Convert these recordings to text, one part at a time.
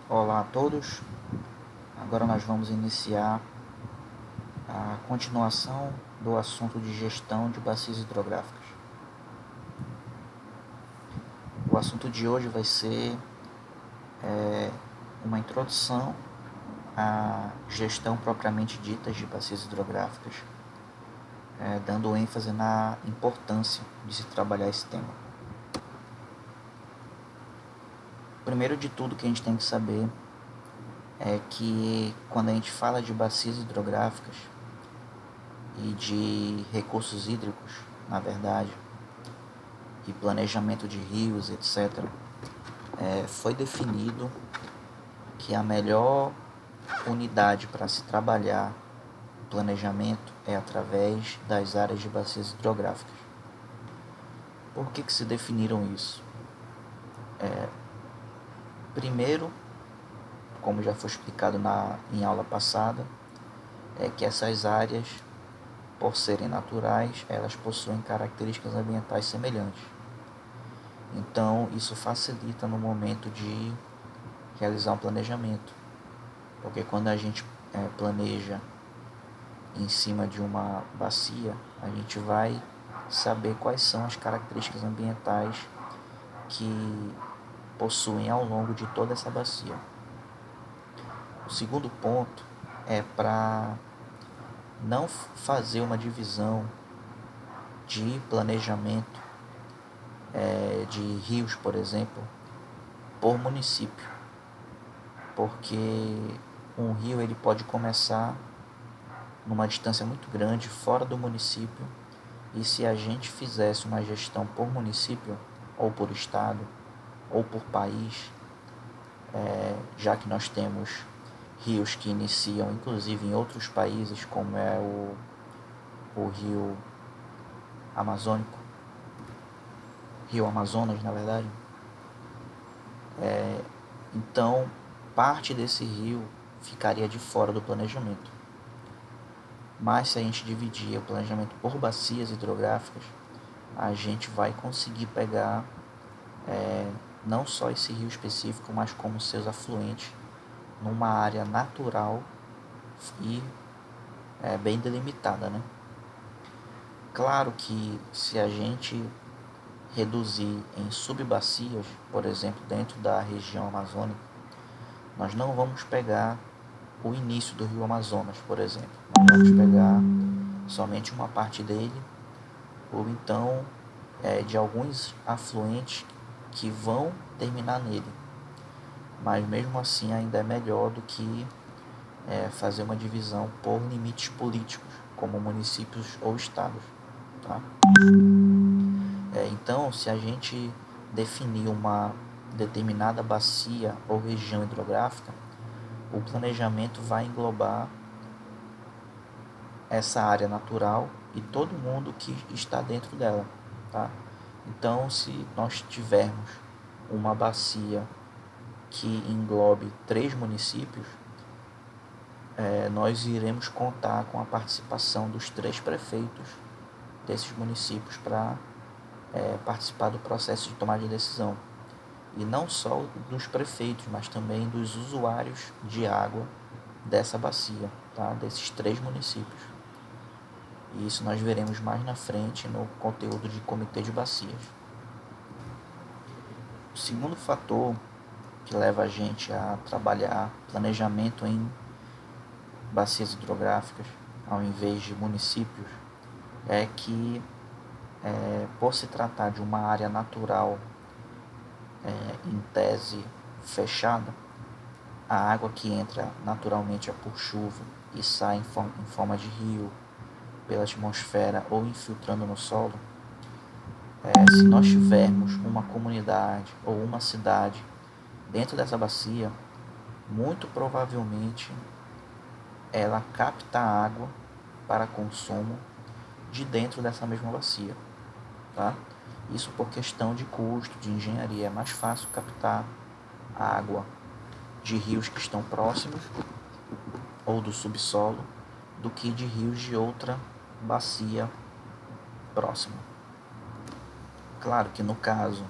Olá a todos, agora nós vamos iniciar a continuação do assunto de gestão de bacias hidrográficas. O assunto de hoje vai ser uma introdução à gestão propriamente dita de bacias hidrográficas, dando ênfase na importância de se trabalhar esse tema. Primeiro de tudo que a gente tem que saber é que quando a gente fala de bacias hidrográficas e de recursos hídricos, na verdade, e planejamento de rios, etc., foi definido que a melhor unidade para se trabalhar planejamento é através das áreas de bacias hidrográficas. Por que se definiram isso? Primeiro, como já foi explicado em aula passada, é que essas áreas, por serem naturais, elas possuem características ambientais semelhantes. Então, isso facilita no momento de realizar um planejamento, porque quando a gente planeja em cima de uma bacia, a gente vai saber quais são as características ambientais que possuem ao longo de toda essa bacia. O segundo ponto é para não fazer uma divisão de planejamento de rios, por exemplo, por município, porque um rio ele pode começar numa distância muito grande fora do município, e se a gente fizesse uma gestão por município, ou por estado, ou por país, já que nós temos rios que iniciam inclusive em outros países, como é o rio Amazônico, Rio Amazonas, na verdade. Então, parte desse rio ficaria de fora do planejamento. Mas se a gente dividir o planejamento por bacias hidrográficas, a gente vai conseguir pegar não só esse rio específico, mas como seus afluentes, numa área natural e bem delimitada, né? Claro que se a gente reduzir em subbacias, por exemplo, dentro da região amazônica, nós não vamos pegar o início do rio Amazonas, por exemplo. Nós vamos pegar somente uma parte dele, ou então de alguns afluentes que vão terminar nele. Mas mesmo assim ainda é melhor do que fazer uma divisão por limites políticos, como municípios ou estados. Tá? Então, se a gente definir uma determinada bacia ou região hidrográfica, o planejamento vai englobar essa área natural e todo mundo que está dentro dela. Tá? Então, se nós tivermos uma bacia que englobe 3 municípios, nós iremos contar com a participação dos 3 prefeitos desses municípios para participar do processo de tomada de decisão. E não só dos prefeitos, mas também dos usuários de água dessa bacia, tá? Desses 3 municípios. E isso nós veremos mais na frente no conteúdo de comitê de bacias. O segundo fator que leva a gente a trabalhar planejamento em bacias hidrográficas ao invés de municípios é que, por se tratar de uma área natural em tese fechada, a água que entra naturalmente é por chuva e sai em forma de rio pela atmosfera ou infiltrando no solo. Se nós tivermos uma comunidade ou uma cidade dentro dessa bacia, muito provavelmente ela capta água para consumo de dentro dessa mesma bacia. Tá? Isso por questão de custo, de engenharia. É mais fácil captar água de rios que estão próximos ou do subsolo do que de rios de outra bacia próxima. Claro que no caso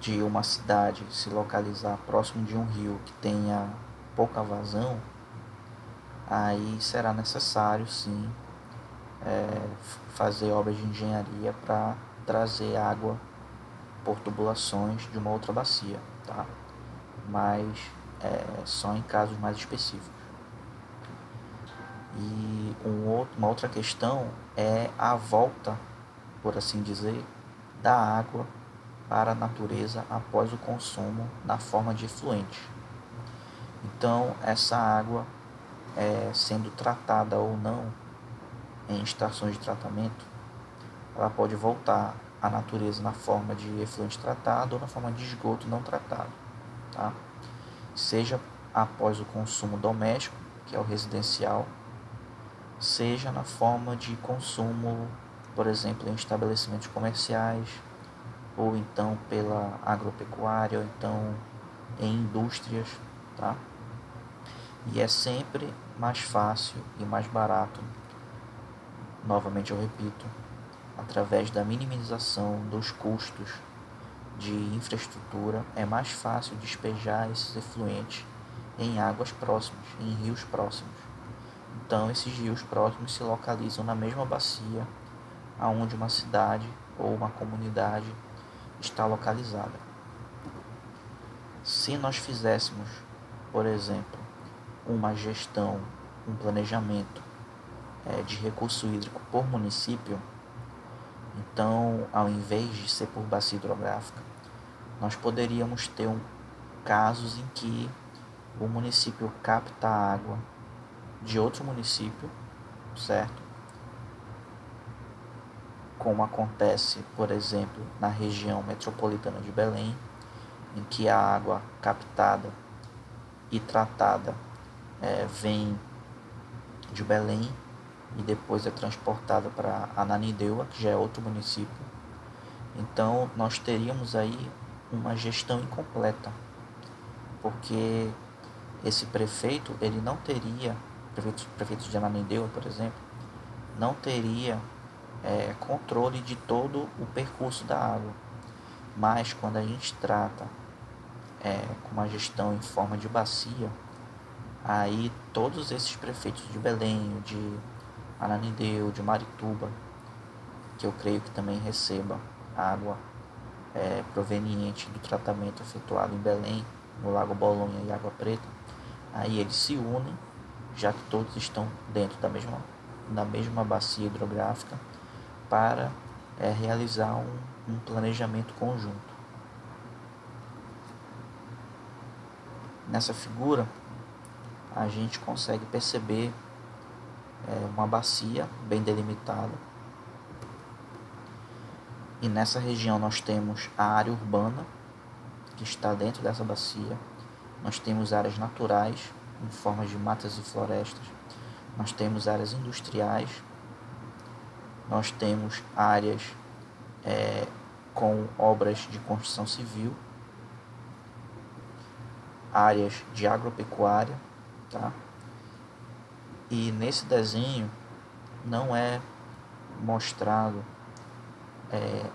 de uma cidade se localizar próximo de um rio que tenha pouca vazão, aí será necessário sim fazer obras de engenharia para trazer água por tubulações de uma outra bacia, tá? Mas só em casos mais específicos. E uma outra questão é a volta, por assim dizer, da água para a natureza após o consumo na forma de efluente. Então, essa água, sendo tratada ou não em estações de tratamento, ela pode voltar à natureza na forma de efluente tratado ou na forma de esgoto não tratado, tá? Seja após o consumo doméstico, que é o residencial, seja na forma de consumo, por exemplo, em estabelecimentos comerciais, ou então pela agropecuária, ou então em indústrias, tá? E é sempre mais fácil e mais barato, novamente eu repito, através da minimização dos custos de infraestrutura, é mais fácil despejar esses efluentes em águas próximas, em rios próximos. Então, esses rios próximos se localizam na mesma bacia aonde uma cidade ou uma comunidade está localizada. Se nós fizéssemos, por exemplo, uma gestão, um planejamento de recurso hídrico por município, então, ao invés de ser por bacia hidrográfica, nós poderíamos ter casos em que o município capta a água de outro município, certo? Como acontece, por exemplo, na região metropolitana de Belém, em que a água captada e tratada vem de Belém e depois é transportada para Ananindeua, que já é outro município. Então, nós teríamos aí uma gestão incompleta, porque esse prefeito, ele não teria, prefeito de Ananindeua, por exemplo, não teria controle de todo o percurso da água. Mas quando a gente trata com uma gestão em forma de bacia, aí todos esses prefeitos de Belém, de Ananindeua, de Marituba, que eu creio que também receba água proveniente do tratamento efetuado em Belém, no Lago Bolonha e Água Preta, aí eles se unem, já que todos estão dentro da mesma bacia hidrográfica, para realizar um planejamento conjunto. Nessa figura, a gente consegue perceber uma bacia bem delimitada, e nessa região nós temos a área urbana, que está dentro dessa bacia, nós temos áreas naturais, em forma de matas e florestas, nós temos áreas industriais, nós temos áreas com obras de construção civil, áreas de agropecuária, tá? E nesse desenho não é mostrado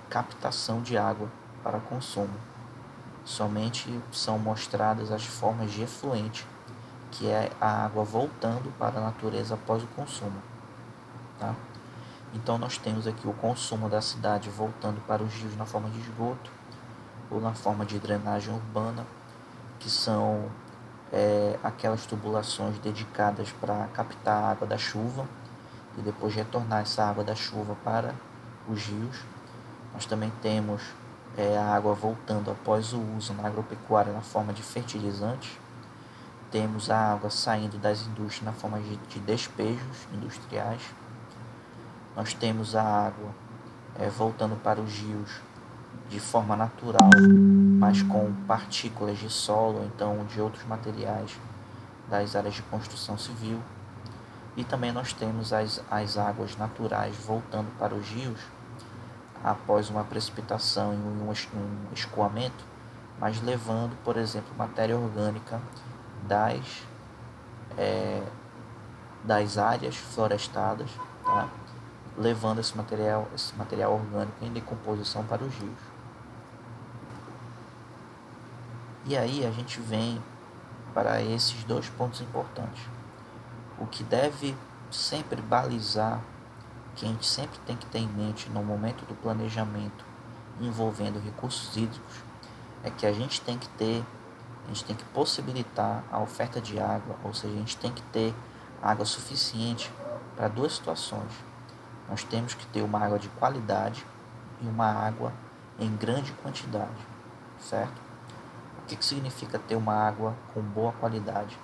captação de água para consumo, somente são mostradas as formas de efluente, que é a água voltando para a natureza após o consumo, tá? Então nós temos aqui o consumo da cidade voltando para os rios na forma de esgoto ou na forma de drenagem urbana, que são aquelas tubulações dedicadas para captar a água da chuva e depois retornar essa água da chuva para os rios. Nós também temos a água voltando após o uso na agropecuária na forma de fertilizantes. Temos a água saindo das indústrias na forma de despejos industriais. Nós temos a água voltando para os rios de forma natural, mas com partículas de solo, então de outros materiais das áreas de construção civil. E também nós temos as águas naturais voltando para os rios após uma precipitação e um escoamento, mas levando, por exemplo, matéria orgânica das áreas florestadas, tá? Levando esse material orgânico em decomposição para os rios. E aí a gente vem para esses dois pontos importantes. O que deve sempre balizar, que a gente sempre tem que ter em mente no momento do planejamento envolvendo recursos hídricos, é que a gente tem que possibilitar a oferta de água, ou seja, a gente tem que ter água suficiente para duas situações. Nós temos que ter uma água de qualidade e uma água em grande quantidade, certo? O que significa ter uma água com boa qualidade?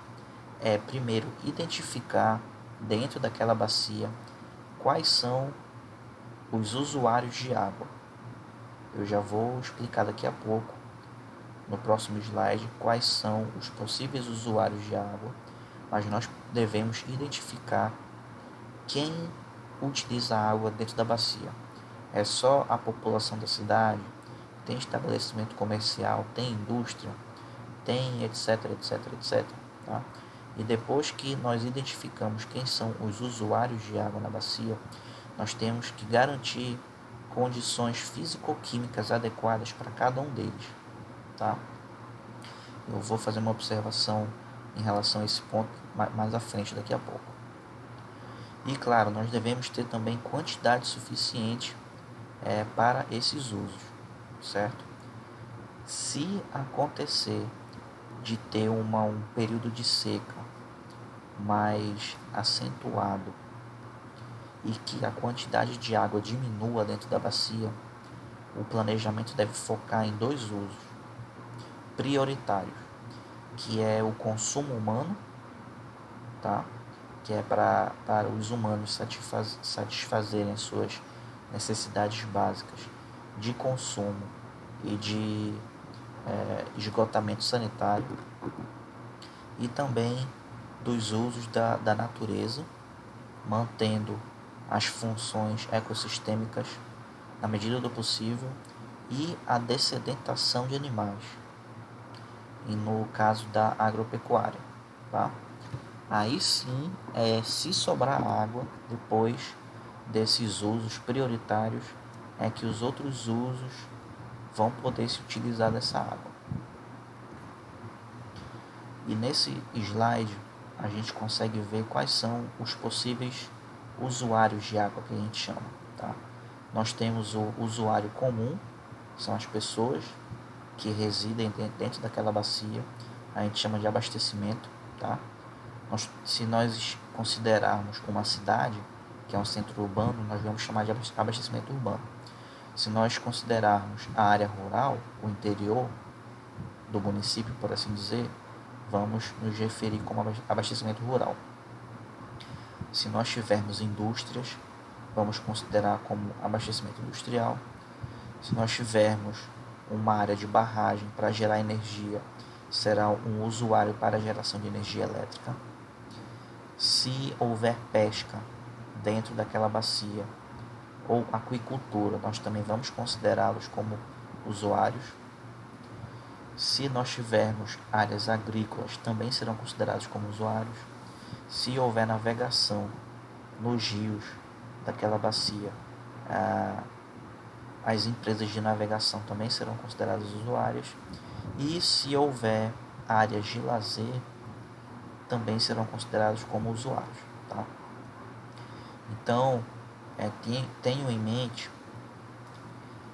É, primeiro, identificar dentro daquela bacia quais são os usuários de água. Eu já vou explicar daqui a pouco, no próximo slide, quais são os possíveis usuários de água, mas nós devemos identificar quem utiliza a água dentro da bacia. É só a população da cidade? Tem estabelecimento comercial? Tem indústria? Tem etc, etc, etc. Tá? E depois que nós identificamos quem são os usuários de água na bacia, nós temos que garantir condições físico-químicas adequadas para cada um deles. Tá? Eu vou fazer uma observação em relação a esse ponto mais à frente daqui a pouco. E claro, nós devemos ter também quantidade suficiente para esses usos, certo? Se acontecer de ter um período de seca mais acentuado e que a quantidade de água diminua dentro da bacia, o planejamento deve focar em dois usos prioritários, que é o consumo humano, tá? Que é para os humanos satisfazerem as suas necessidades básicas de consumo e de esgotamento sanitário, e também dos usos da natureza, mantendo as funções ecossistêmicas na medida do possível e a dessedentação de animais, e no caso da agropecuária, tá? Aí sim, se sobrar água depois desses usos prioritários, é que os outros usos vão poder se utilizar dessa água. E nesse slide a gente consegue ver quais são os possíveis usuários de água que a gente chama, tá? Nós temos o usuário comum, são as pessoas que residem dentro daquela bacia, a gente chama de abastecimento, tá? Se nós considerarmos uma cidade, que é um centro urbano, nós vamos chamar de abastecimento urbano. Se nós considerarmos a área rural, o interior do município, por assim dizer, vamos nos referir como abastecimento rural. Se nós tivermos indústrias, vamos considerar como abastecimento industrial. Se nós tivermos uma área de barragem para gerar energia, será um usuário para a geração de energia elétrica. Se houver pesca dentro daquela bacia ou aquicultura, nós também vamos considerá-los como usuários. Se nós tivermos áreas agrícolas, também serão considerados como usuários. Se houver navegação nos rios daquela bacia, as empresas de navegação também serão consideradas usuárias. E se houver áreas de lazer, também serão considerados como usuários, tá? Então, tenho em mente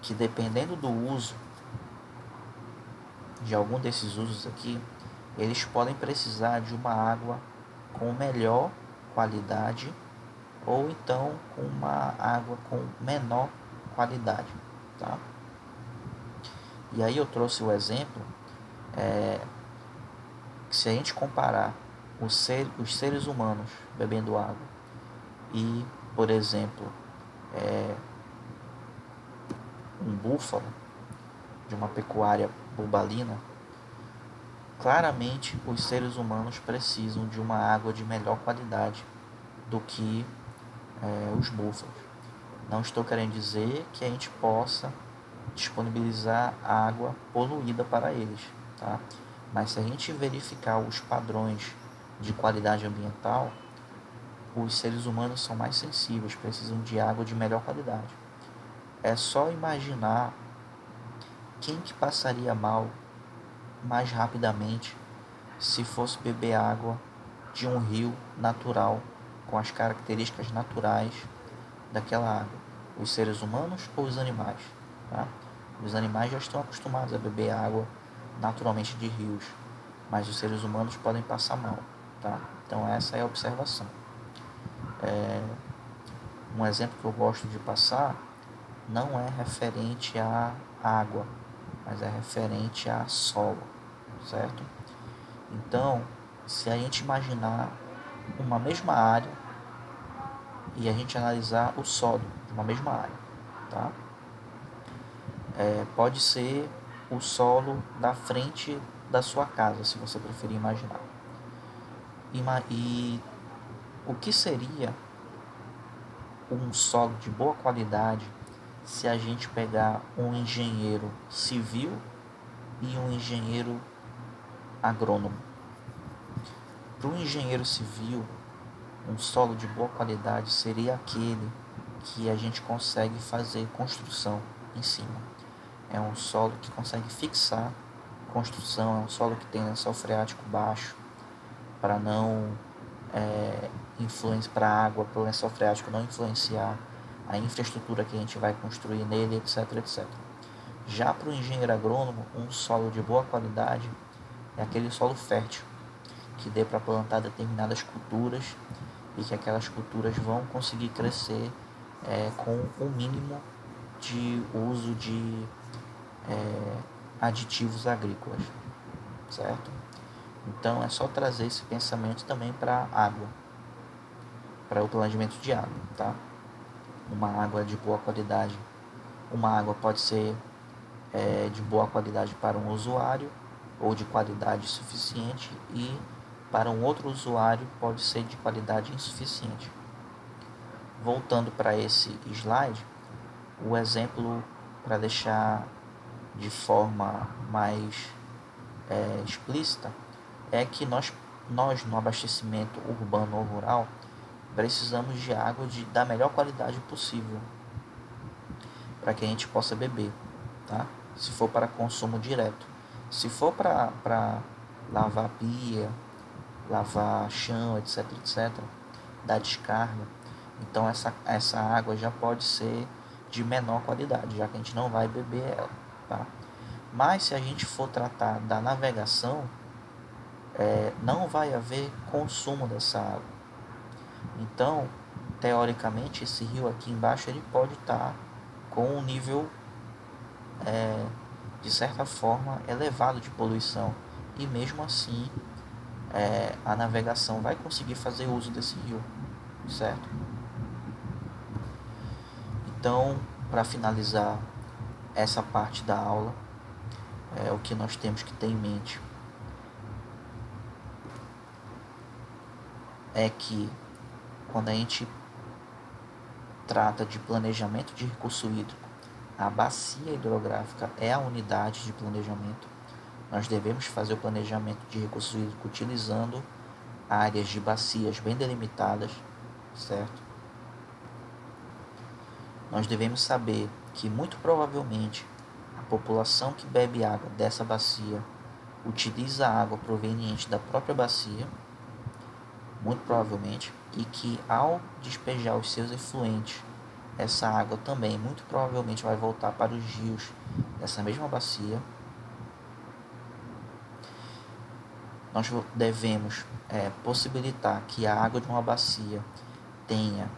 que dependendo do uso de algum desses usos aqui, eles podem precisar de uma água com melhor qualidade ou então com uma água com menor qualidade, tá? E aí eu trouxe o exemplo que se a gente comparar os seres humanos bebendo água e, por exemplo, um búfalo de uma pecuária bubalina, claramente os seres humanos precisam de uma água de melhor qualidade do que os búfalos. Não estou querendo dizer que a gente possa disponibilizar água poluída para eles, tá? Mas se a gente verificar os padrões de qualidade ambiental, os seres humanos são mais sensíveis, precisam de água de melhor qualidade. É só imaginar quem que passaria mal mais rapidamente se fosse beber água de um rio natural, com as características naturais daquela água, os seres humanos ou os animais, tá? Os animais já estão acostumados a beber água naturalmente de rios, mas os seres humanos podem passar mal, tá? Então essa é a observação. Um exemplo que eu gosto de passar não é referente à água, mas é referente a solo, certo? Então, se a gente imaginar uma mesma área e a gente analisar o solo de uma mesma área, tá? Pode ser o solo da frente da sua casa, se você preferir imaginar. E o que seria um solo de boa qualidade se a gente pegar um engenheiro civil e um engenheiro agrônomo? Para um engenheiro civil, um solo de boa qualidade seria aquele que a gente consegue fazer construção em cima. É um solo que consegue fixar construção, é um solo que tem lençol freático baixo para não para a água, para o lençol freático não influenciar a infraestrutura que a gente vai construir nele, etc, etc. Já para o engenheiro agrônomo, um solo de boa qualidade é aquele solo fértil, que dê para plantar determinadas culturas e que aquelas culturas vão conseguir crescer com o mínimo de uso de aditivos agrícolas, certo? Então é só trazer esse pensamento também para a água, para o planejamento de água, tá? Uma água de boa qualidade, uma água pode ser de boa qualidade para um usuário ou de qualidade suficiente, e para um outro usuário pode ser de qualidade insuficiente. Voltando para esse slide, o exemplo para deixar de forma mais explícita é que nós no abastecimento urbano ou rural precisamos de água da melhor qualidade possível para que a gente possa beber, tá? Se for para consumo direto. Se for para lavar pia, lavar chão, etc, etc, dar descarga, então essa água já pode ser de menor qualidade, já que a gente não vai beber ela, tá? Mas se a gente for tratar da navegação, não vai haver consumo dessa água. Então, teoricamente, esse rio aqui embaixo ele pode estar com um nível, de certa forma, elevado de poluição. E mesmo assim, a navegação vai conseguir fazer uso desse rio, certo? Então, para finalizar essa parte da aula, o que nós temos que ter em mente é que quando a gente trata de planejamento de recurso hídrico, a bacia hidrográfica é a unidade de planejamento. Nós devemos fazer o planejamento de recurso hídrico utilizando áreas de bacias bem delimitadas, certo? Nós devemos saber que muito provavelmente a população que bebe água dessa bacia utiliza a água proveniente da própria bacia, muito provavelmente, e que ao despejar os seus efluentes, essa água também muito provavelmente vai voltar para os rios dessa mesma bacia. Nós devemos possibilitar que a água de uma bacia tenha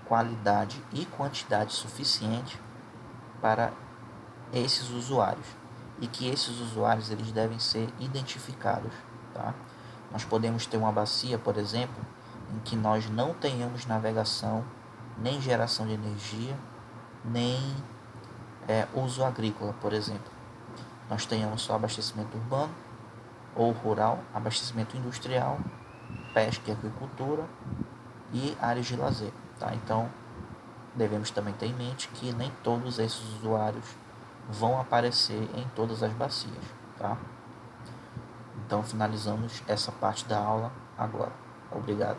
qualidade e quantidade suficiente para esses usuários, e que esses usuários eles devem ser identificados, tá? Nós podemos ter uma bacia, por exemplo, em que nós não tenhamos navegação, nem geração de energia, nem uso agrícola, por exemplo. Nós tenhamos só abastecimento urbano ou rural, abastecimento industrial, pesca e agricultura e áreas de lazer, tá? Então, devemos também ter em mente que nem todos esses usuários vão aparecer em todas as bacias, tá? Então, finalizamos essa parte da aula agora. Obrigado.